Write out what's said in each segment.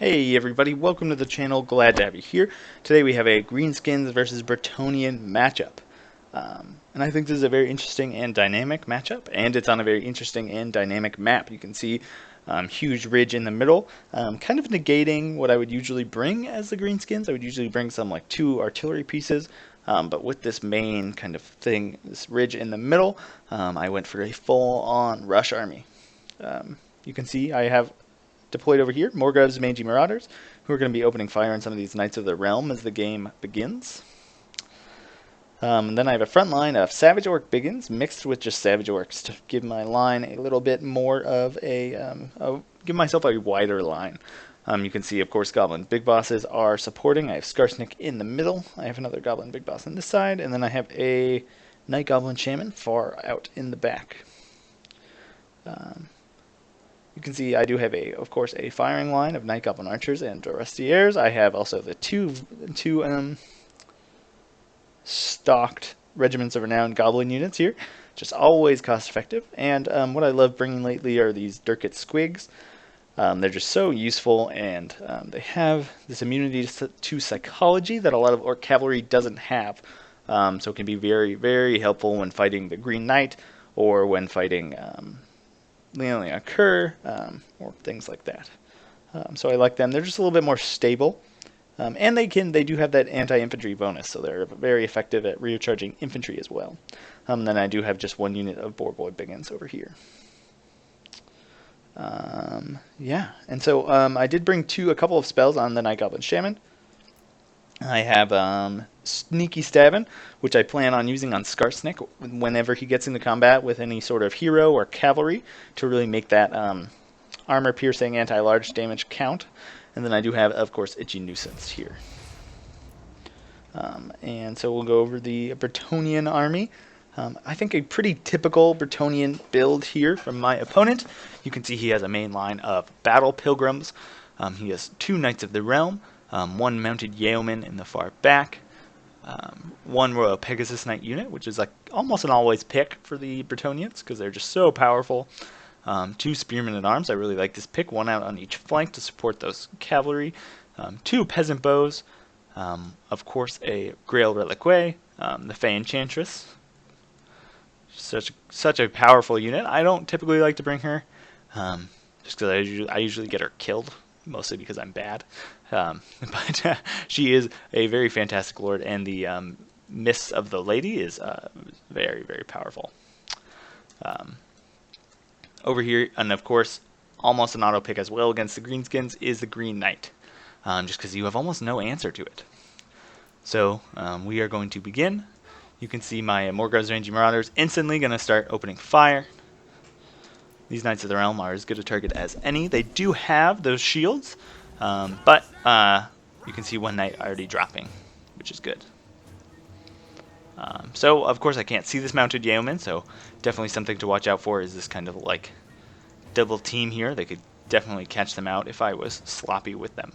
Hey everybody, welcome to the channel, glad to have you here. Today we have a Greenskins versus Bretonnian matchup. And I think this is a very interesting and dynamic matchup, and it's on a very interesting and dynamic map. You can see huge ridge in the middle, kind of negating what I would usually bring as the Greenskins. I would usually bring some like 2 artillery pieces, but with this main kind of thing, this ridge in the middle, I went for a full-on rush army. You can see I have deployed over here, Morgrav's Mangy Marauders, who are going to be opening fire on some of these Knights of the Realm as the game begins. Then I have a front line of Savage Orc Biggins mixed with just Savage Orcs to give my line a little bit more of give myself a wider line. You can see, of course, Goblin Big Bosses are supporting. I have Skarsnik in the middle. I have another Goblin Big Boss on this side, and then I have a Night Goblin Shaman far out in the back. You can see I do have, of course, a firing line of Night Goblin Archers and Drostiers. I have also the two stocked Regiments of Renown Goblin units here, just always cost effective. And what I love bringing lately are these Durkit Squigs. They're just so useful, and they have this immunity to psychology that a lot of Orc Cavalry doesn't have. So it can be very, very helpful when fighting the Green Knight or when fighting Leonia Kerr, or things like that. So I like them. They're just a little bit more stable, and they do have that anti-infantry bonus, so they're very effective at recharging infantry as well. Then I do have just 1 unit of Boarboy Biggins over here. Yeah, and so I did bring a couple of spells on the Night Goblin Shaman. I have Sneaky Stabbin', which I plan on using on Skarsnik whenever he gets into combat with any sort of hero or cavalry to really make that armor-piercing anti-large damage count. And then I do have, of course, Itchy Nuisance here. And so we'll go over the Bretonnian army. I think a pretty typical Bretonnian build here from my opponent. You can see he has a main line of Battle Pilgrims. He has 2 Knights of the Realm. 1 mounted yeoman in the far back, 1 Royal Pegasus Knight unit, which is like almost an always pick for the Bretonnians because they're just so powerful. 2 Spearmen at Arms. I really like this pick, 1 out on each flank to support those cavalry. 2 Peasant Bows, of course a Grail Reliquae, the Fey Enchantress. Such a powerful unit. I don't typically like to bring her, just because I usually get her killed, mostly because I'm bad. But she is a very fantastic lord, and the Miss of the Lady is very, very powerful. Over here, and of course, almost an auto pick as well against the Greenskins, is the Green Knight, just because you have almost no answer to it. So we are going to begin. You can see my Morgrav's Mangy Marauders instantly going to start opening fire. These Knights of the Realm are as good a target as any. They do have those shields, but you can see 1 Knight already dropping, which is good. So, of course, I can't see this mounted yeoman, so definitely something to watch out for is this kind of like double team here. They could definitely catch them out if I was sloppy with them.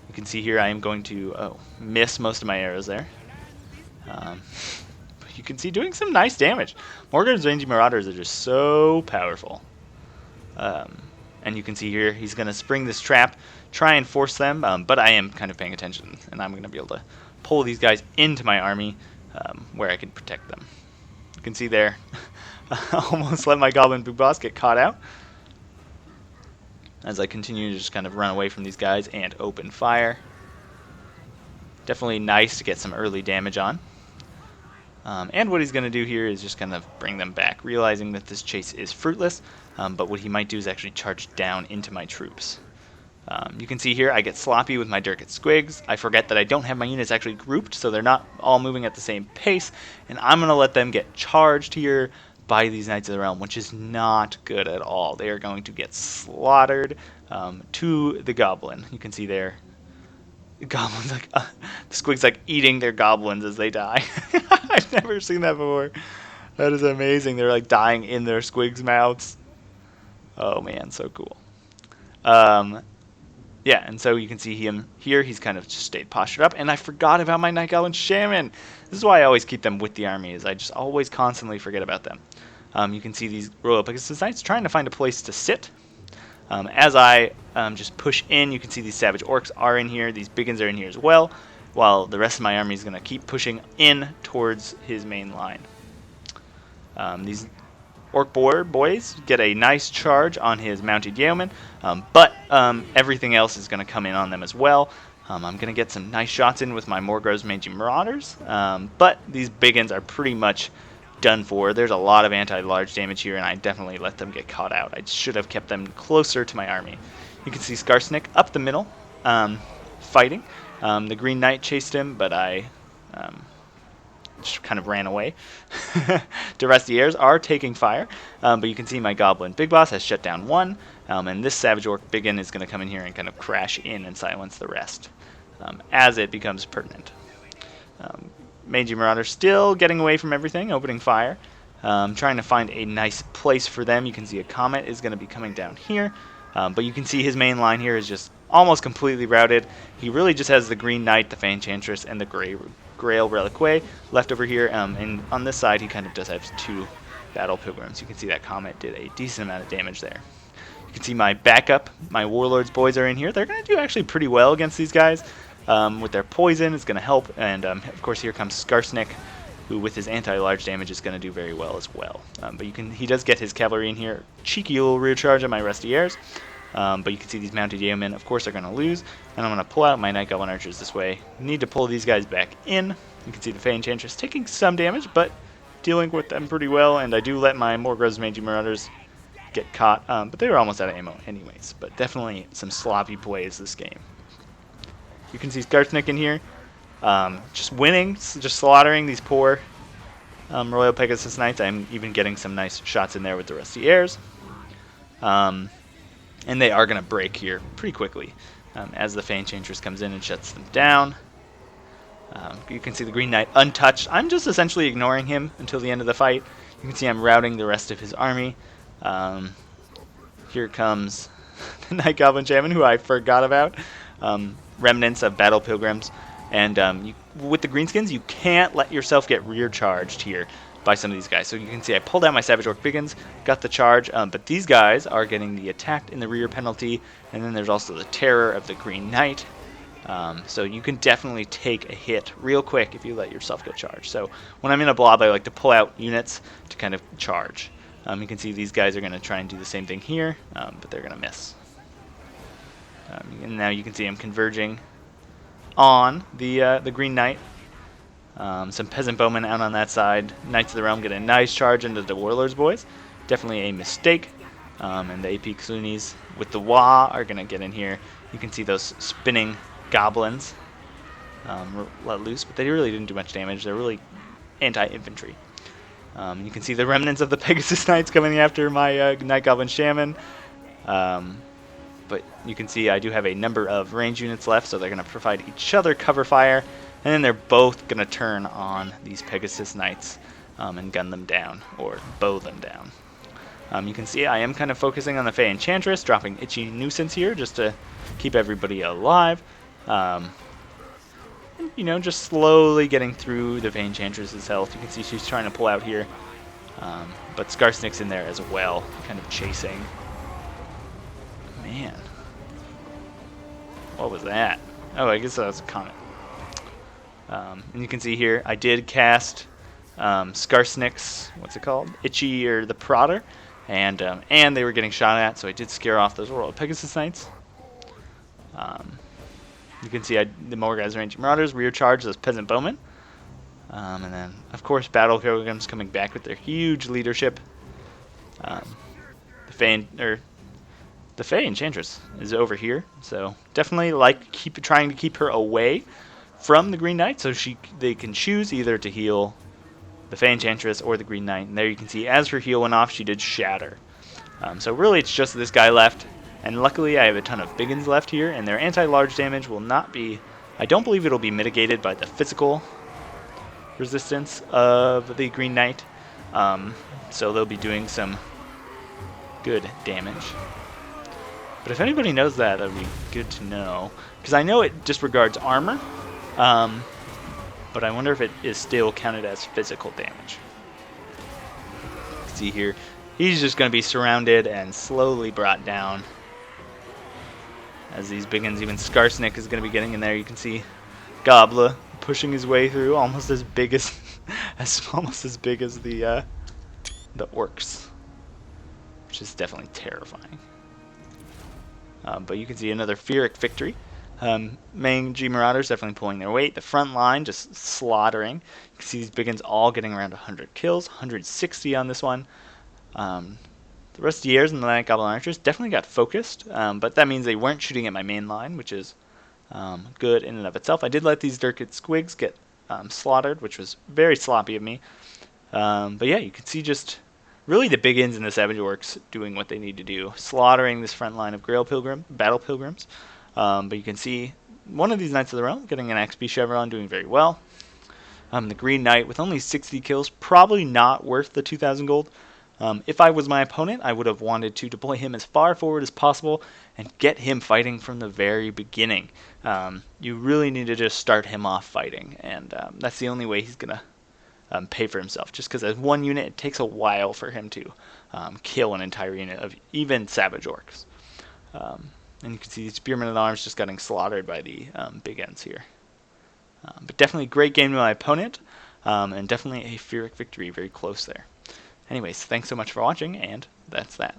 You can see here I am going to miss most of my arrows there. You can see doing some nice damage. Morgrav's Mangy Marauders are just so powerful. And you can see here he's going to spring this trap, try and force them, but I am kind of paying attention, and I'm going to be able to pull these guys into my army where I can protect them. You can see there, I almost let my Goblin Big Boss get caught out as I continue to just kind of run away from these guys and open fire. Definitely nice to get some early damage on. And what he's going to do here is just kind of bring them back, realizing that this chase is fruitless, but what he might do is actually charge down into my troops. You can see here I get sloppy with my Durkit Squigs. I forget that I don't have my units actually grouped, so they're not all moving at the same pace, and I'm going to let them get charged here by these Knights of the Realm, which is not good at all. They are going to get slaughtered to the Goblin. You can see there, the Goblin's like, the Squig's like eating their Goblins as they die. I've never seen that before. That is amazing. They're like dying in their Squig's mouths. Oh man, so cool. Yeah, and so you can see him here. He's kind of just stayed postured up, and I forgot about my Night Goblin Shaman. This is why I always keep them with the army, is I just always constantly forget about them. You can see these Royal Pegasus Knights trying to find a place to sit. As I just push in, you can see these savage orcs are in here. These biggins are in here as well, while the rest of my army is going to keep pushing in towards his main line. These orc boys get a nice charge on his mounted yeoman, but everything else is going to come in on them as well. I'm going to get some nice shots in with my Morgrove's Mangy Marauders, but these biggins are pretty much done for. There's a lot of anti-large damage here, and I definitely let them get caught out. I should have kept them closer to my army. You can see Skarsnik up the middle, fighting. The Green Knight chased him, but I just kind of ran away. Durestiers are taking fire, but you can see my Goblin Big Boss has shut down one, and this Savage Orc Biggin is going to come in here and kind of crash in and silence the rest as it becomes pertinent. Mangy Marauder still getting away from everything, opening fire. Trying to find a nice place for them. You can see a Comet is going to be coming down here, but you can see his main line here is just almost completely routed. He really just has the Green Knight, the Fey Enchantress, and the Grail Reliquary left over here, and on this side he kind of does have 2 Battle Pilgrims. You can see that Comet did a decent amount of damage there. You can see my backup, my Warlords boys are in here. They're going to do actually pretty well against these guys. With their poison, it's going to help, and of course here comes Skarsnik, who with his anti-large damage is going to do very well as well. But he does get his cavalry in here. Cheeky little rear charge on my Rustiers, but you can see these mounted yeomen, of course, are going to lose, and I'm going to pull out my Night Goblin Archers this way. Need to pull these guys back in. You can see the Fey Enchantress taking some damage, but dealing with them pretty well, and I do let my Morgrove's Mangy Marauders get caught, but they were almost out of ammo anyways, but definitely some sloppy plays this game. You can see Skarsnik in here, just winning, just slaughtering these poor Royal Pegasus Knights. I'm even getting some nice shots in there with the Rustiers. And they are going to break here pretty quickly as the Fey Enchantress comes in and shuts them down. You can see the Green Knight untouched. I'm just essentially ignoring him until the end of the fight. You can see I'm routing the rest of his army. Here comes the Night Goblin Shaman, who I forgot about. Remnants of Battle Pilgrims, and with the Greenskins, you can't let yourself get rear charged here by some of these guys. So you can see I pulled out my Savage Orc Biggins, got the charge, but these guys are getting the attacked in the rear penalty, and then there's also the terror of the Green Knight. So you can definitely take a hit real quick if you let yourself get charged. So when I'm in a blob, I like to pull out units to kind of charge. You can see these guys are going to try and do the same thing here, but they're going to miss. And now you can see I'm converging on the Green Knight. Some Peasant Bowmen out on that side. Knights of the Realm get a nice charge into the Warlords boys. Definitely a mistake. And the AP Clunies with the Wah are going to get in here. You can see those spinning goblins let loose, but they really didn't do much damage. They're really anti-infantry. You can see the remnants of the Pegasus Knights coming after my Night Goblin Shaman. But you can see I do have a number of range units left, so they're going to provide each other cover fire, and then they're both going to turn on these Pegasus Knights and gun them down, or bow them down. You can see I am kind of focusing on the Fey Enchantress, dropping Itchy Nuisance here just to keep everybody alive. And, you know, just slowly getting through the Fey Enchantress's health. You can see she's trying to pull out here, but Skarsnik's in there as well, kind of chasing. Man. What was that? Oh, I guess that was a Comet. And you can see here, I did cast Skarsnik's, what's it called? Itchy, or the Prodder. And they were getting shot at, so I did scare off those Royal Pegasus Knights. You can see the Morgrove's Mangy Marauders rear charge those Peasant Bowmen. And then, of course, Battle Pilgrims coming back with their huge leadership. The Fey Enchantress is over here, so definitely trying to keep her away from the Green Knight, so they can choose either to heal the Fey Enchantress or the Green Knight. And there you can see as her heal went off, she did shatter. So really it's just this guy left, and luckily I have a ton of Biggins left here, and their anti-large damage will not be, I don't believe it'll be mitigated by the physical resistance of the Green Knight, so they'll be doing some good damage. But if anybody knows that would be good to know, because I know it disregards armor, but I wonder if it is still counted as physical damage. See here, he's just going to be surrounded and slowly brought down as these big ones. Even Skarsnik is going to be getting in there. You can see Gobla pushing his way through, almost as big as, almost as big as the orcs, which is definitely terrifying. But you can see another Pyrrhic victory. Mangy Marauders definitely pulling their weight. The front line just slaughtering. You can see these big ones all getting around 100 kills, 160 on this one. The Rustiers and the Night Goblin Archers definitely got focused, but that means they weren't shooting at my main line, which is good in and of itself. I did let these Dirkit Squigs get slaughtered, which was very sloppy of me. But yeah, you can see just really the big ins in the Savage Orcs doing what they need to do, slaughtering this front line of Battle Pilgrims. But you can see one of these Knights of the Realm getting an XP Chevron, doing very well. The Green Knight with only 60 kills, probably not worth the 2,000 gold. If I was my opponent, I would have wanted to deploy him as far forward as possible and get him fighting from the very beginning. You really need to just start him off fighting, and that's the only way he's going to pay for himself, just because as one unit, it takes a while for him to kill an entire unit of even Savage Orcs. And you can see these Spearmen at Arms just getting slaughtered by the big ends here. But definitely a great game to my opponent, and definitely a Pyrrhic victory, very close there. Anyways, thanks so much for watching, and that's that.